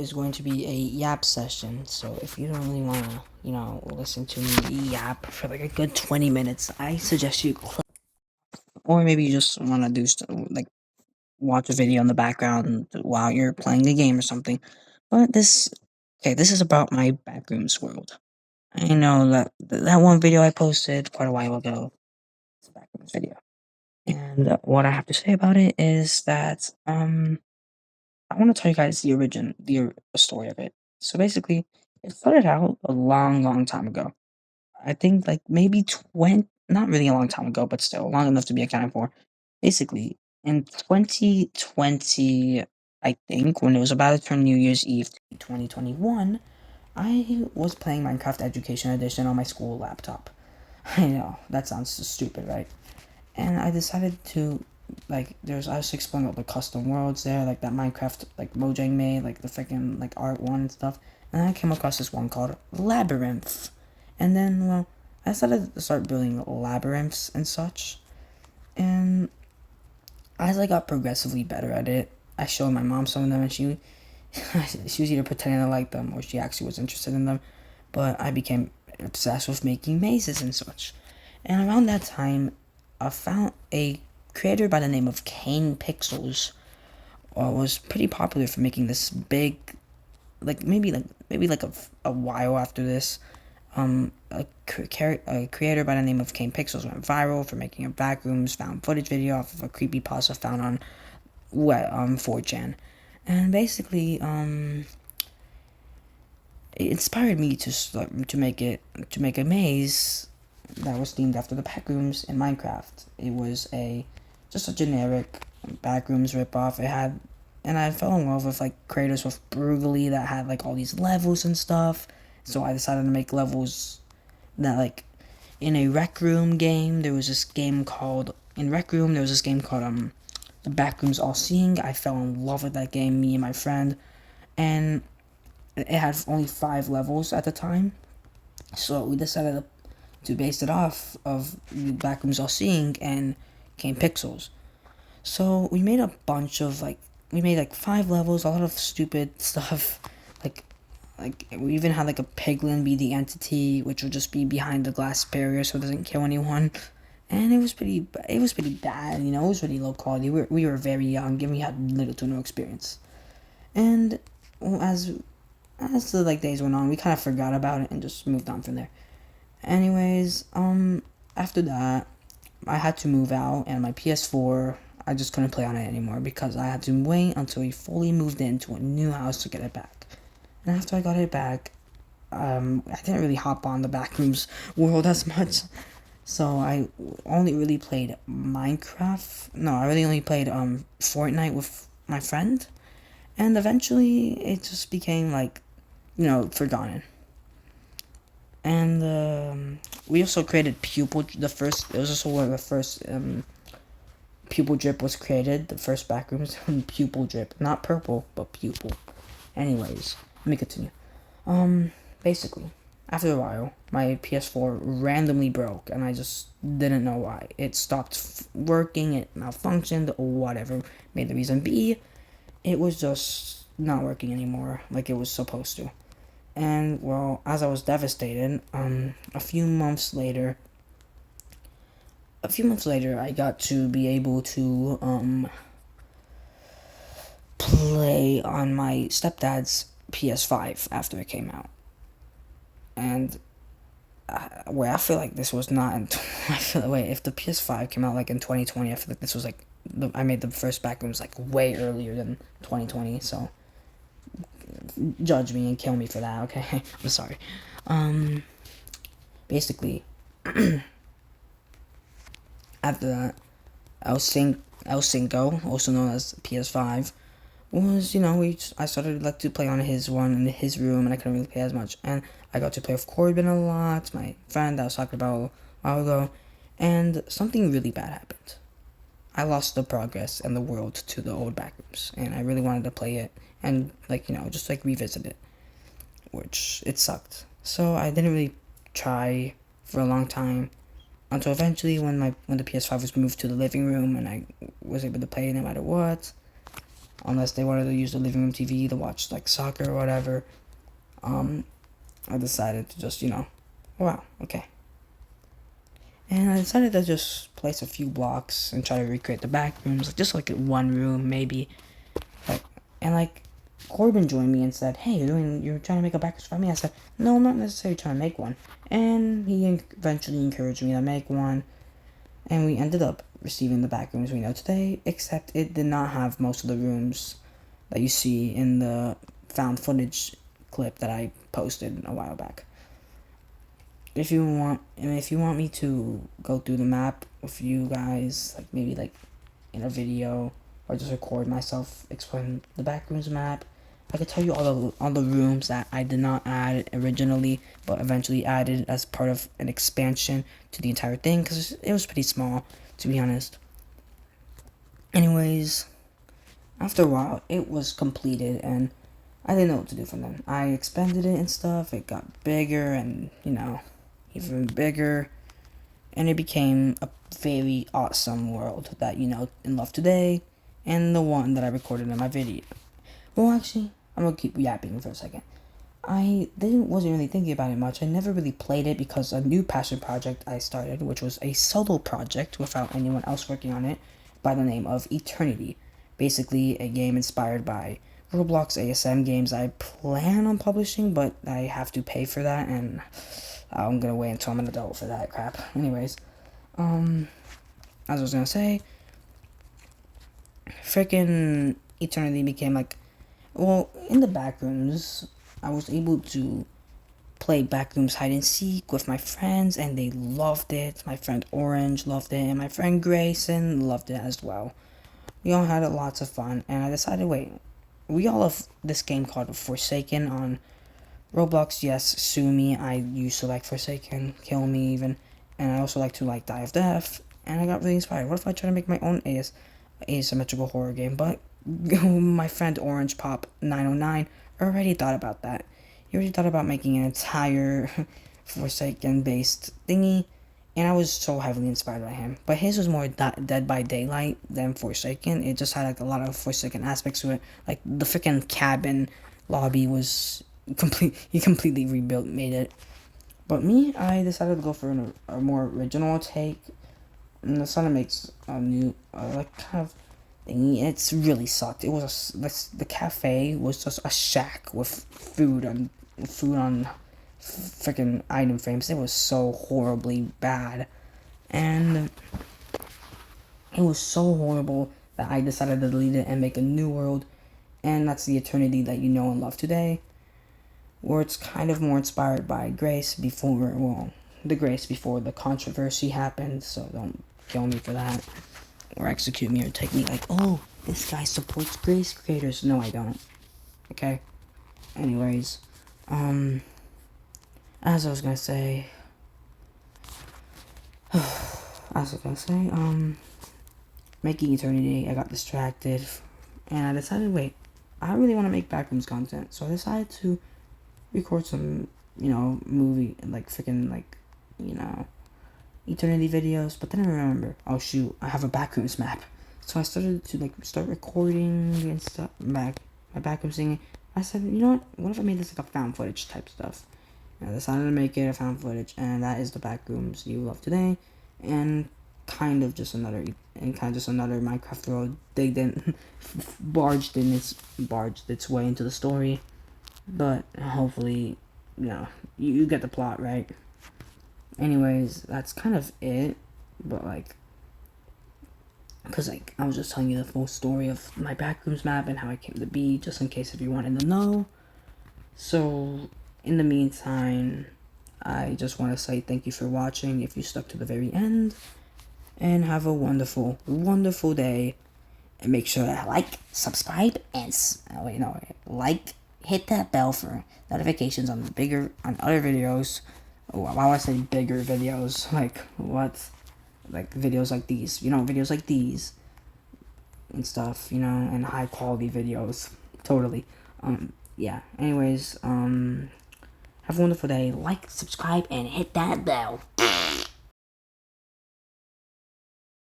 is going to be a yap session. So if you don't really want to, listen to me yap for like a good 20 minutes, I suggest you or maybe you just want to do like watch a video in the background while you're playing a game or something. But this is about my backrooms world. I know that one video I posted quite a while ago. It's a backrooms video. And what I have to say about it is that I want to tell you guys the story of it. So basically, it started out a long, long time ago. I think like maybe 20, not really a long time ago, but still long enough to be accounted for. Basically, in 2020, I think when it was about to turn New Year's Eve 2021, I was playing Minecraft Education Edition on my school laptop. I know that sounds so stupid, right? And I decided to I was exploring all the custom worlds there, like that Minecraft like Mojang made, like the freaking like art one and stuff. And I came across this one called Labyrinth. And then I decided to start building labyrinths and such. And as I got progressively better at it, I showed my mom some of them and she was either pretending to like them or she actually was interested in them. But I became obsessed with making mazes and such. And around that time, I found a creator by the name of Kane Pixels. Was pretty popular for making this big, maybe a while after this. A creator by the name of Kane Pixels went viral for making a backrooms found footage video off of a creepypasta found on 4chan, and basically it inspired me to make a maze that was themed after the backrooms in Minecraft. It was just a generic backrooms ripoff. And I fell in love with like creators with Brutally that had like all these levels and stuff. So I decided to make levels that like in a Rec Room game. There was this game called the Backrooms All Seeing. I fell in love with that game, me and my friend, and it had only 5 levels at the time. So we decided to base it off of the Backrooms All Seeing and Game Pixels. So we made like 5 levels, a lot of stupid stuff, like we even had like a piglin be the entity, which would just be behind the glass barrier so it doesn't kill anyone. And it was pretty bad, it was really low quality. We were very young and we had little to no experience. And as the like days went on, we kind of forgot about it and just moved on from there. Anyways, after that, I had to move out, and my PS4, I just couldn't play on it anymore because I had to wait until we fully moved into a new house to get it back. And after I got it back, I didn't really hop on the backrooms world as much. So I only really played Minecraft. No, I really only played Fortnite with my friend. And eventually it just became like, forgotten. And we also created Pupil. It was also where the first Pupil Drip was created. The first backrooms Pupil Drip, not purple, but Pupil. Anyways, let me continue. Basically, after a while, my PS4 randomly broke, and I just didn't know why. It stopped working. It malfunctioned, or whatever. May the reason be, it was just not working anymore like it was supposed to. And well, as I was devastated, a few months later, I got to be able to play on my stepdad's PS5 after it came out. And I feel like this was not. I feel wait, if the PS5 came out like in 2020, I feel like this was like I made the first backrooms like way earlier than 2020. So judge me and kill me for that, okay? I'm sorry. Basically, after that, El Cinco, also known as PS5, was I started like to play on his one in his room, and I couldn't really play as much. And I got to play with Corbin a lot, my friend that I was talking about a while ago, and something really bad happened. I lost the progress and the world to the old backrooms, and I really wanted to play it and just like revisit it, which it sucked. So I didn't really try for a long time until eventually when the PS5 was moved to the living room and I was able to play it no matter what. unless they wanted to use the living room TV to watch like soccer or whatever. I decided to just, wow, okay. And I decided to just place a few blocks and try to recreate the back rooms, like just like one room maybe. And Corbin joined me and said, "Hey, you're trying to make a back room for me?" I said, "No, I'm not necessarily trying to make one." And he eventually encouraged me to make one, and we ended up receiving the back rooms we know today, except it did not have most of the rooms that you see in the found footage clip that I posted a while back. If you want me to go through the map with you guys, like maybe like in a video, or just record myself explain the backrooms map, I could tell you all the rooms that I did not add originally, but eventually added as part of an expansion to the entire thing, because it was pretty small, to be honest. Anyways, after a while, it was completed, and I didn't know what to do from then. I expanded it and stuff. It got bigger and, even bigger. And it became a very awesome world that you know and love today. And the one that I recorded in my video. Well, actually, I'm going to keep yapping for a second. I wasn't really thinking about it much. I never really played it because a new passion project I started, which was a solo project without anyone else working on it, by the name of Eternity. Basically, a game inspired by Roblox ASM games I plan on publishing, but I have to pay for that, and I'm gonna wait until I'm an adult for that crap. Anyways, as I was gonna say, freaking Eternity became in the backrooms, I was able to play backrooms hide and seek with my friends, and they loved it. My friend Orange loved it, and my friend Grayson loved it as well. We all had lots of fun, and I decided, wait, we all have this game called Forsaken on Roblox. Yes, sue me. I used to like Forsaken, kill me even, and I also like to Die of Death. And I got really inspired. What if I try to make my own asymmetrical horror game? But my friend Orange Pop 909 already thought about that. He already thought about making an entire Forsaken based thingy, and I was so heavily inspired by him. But his was more Dead by Daylight than Forsaken. It just had a lot of Forsaken aspects to it. Like the freaking cabin lobby was he completely made it. But me, I decided to go for a more original take, and decided to make a new kind of thingy. It's really sucked. It was the cafe was just a shack with food on freaking item frames. It was so horribly bad, and it was so horrible that I decided to delete it and make a new world, and that's the Eternity that you know and love today, where it's kind of more inspired by Grace before the controversy happened. So don't kill me for that, or execute me, or take me oh, this guy supports Grace creators. No, I don't. Okay. Anyways, as I was gonna say, making Eternity, I got distracted, and I decided, wait, I really want to make backrooms content, so I decided to record some, movie, Eternity videos. But then I remember, oh shoot, I have a backrooms map, so I started to start recording and stuff, my backrooms singing. I said, you know what if I made this like a found footage type stuff? And I decided to make it a found footage, and that is the backrooms you love today, and kind of just another Minecraft world. They didn't barged its way into the story, but hopefully, you get the plot, right? Anyways, that's kind of it. But because I was just telling you the full story of my backrooms map and how it came to be, just in case if you wanted to know. So in the meantime, I just want to say thank you for watching if you stuck to the very end, and have a wonderful, wonderful day. And make sure to subscribe, and hit that bell for notifications on other videos. Why would I say bigger videos? What? Videos like these, videos like these and stuff, and high quality videos. Totally. Yeah. Anyways, have a wonderful day. Subscribe, and hit that bell.